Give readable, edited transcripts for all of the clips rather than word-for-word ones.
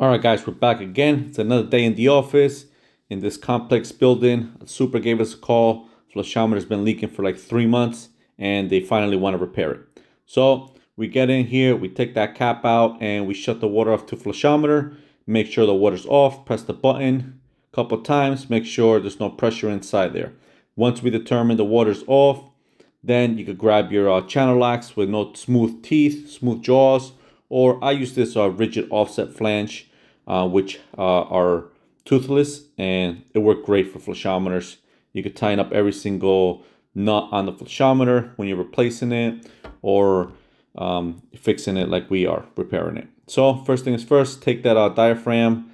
All right, guys, we're back again. It's another day in the office in this complex building. Super gave us a call. Flushometer's been leaking for like 3 months and they finally want to repair it. So we get in here, we take that cap out and we shut the water off to flushometer. Make sure the water's off, press the button a couple times, make sure there's no pressure inside there. Once we determine the water's off, then you could grab your channel locks with no smooth teeth, smooth jaws, or I use this rigid offset flange, which are toothless, and it worked great for flushometers. You could tighten up every single nut on the flushometer when you're replacing it or fixing it like we are repairing it. So first thing is first, take that diaphragm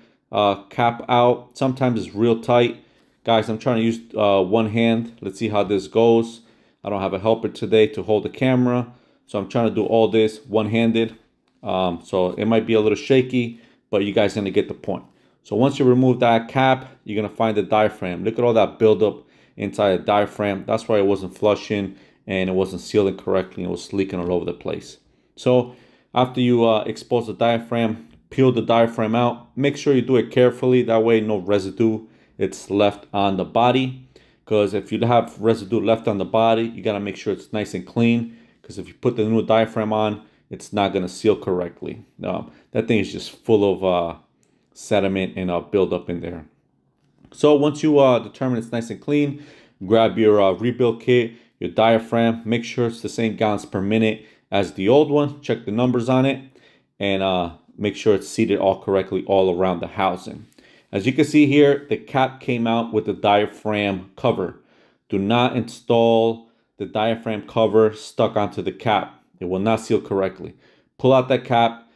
cap out. Sometimes it's real tight. Guys, I'm trying to use one hand. Let's see how this goes. I don't have a helper today to hold the camera, so I'm trying to do all this one-handed. So it might be a little shaky, but you guys are gonna get the point. So once you remove that cap, you're gonna find the diaphragm. Look at all that buildup inside the diaphragm. That's why it wasn't flushing and it wasn't sealing correctly. It was leaking all over the place. So after you expose the diaphragm, peel the diaphragm out. Make sure you do it carefully. That way no residue it's left on the body. Because if you have residue left on the body, you gotta make sure it's nice and clean. Because if you put the new diaphragm on, it's not gonna seal correctly. That thing is just full of sediment and buildup in there. So once you determine it's nice and clean, grab your rebuild kit, your diaphragm, make sure it's the same gallons per minute as the old one. Check the numbers on it and make sure it's seated all correctly all around the housing. As you can see here, the cap came out with the diaphragm cover. Do not install the diaphragm cover stuck onto the cap. It will not seal correctly. Pull out that cap,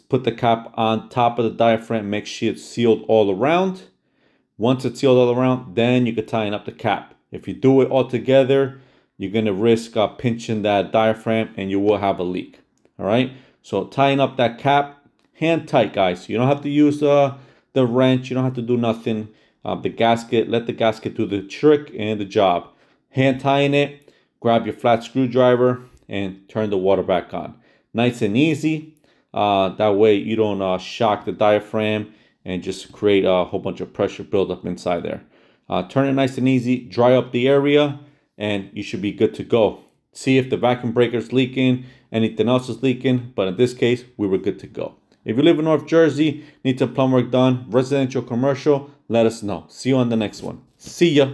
put the cap on top of the diaphragm, make sure it's sealed all around. Once it's sealed all around, then you can tighten up the cap. If you do it all together, you're gonna risk pinching that diaphragm and you will have a leak. All right, so tighten up that cap, hand tight, guys. You don't have to use the wrench, you don't have to do nothing. The gasket, let the gasket do the trick and the job. Hand tighten it, grab your flat screwdriver and turn the water back on. Nice and easy. That way you don't shock the diaphragm and just create a whole bunch of pressure buildup inside there. Turn it nice and easy, dry up the area, and you should be good to go. See if the vacuum breaker is leaking, anything else is leaking, but in this case, we were good to go. If you live in North Jersey, need some plumb work done, residential, commercial, let us know. See you on the next one. See ya.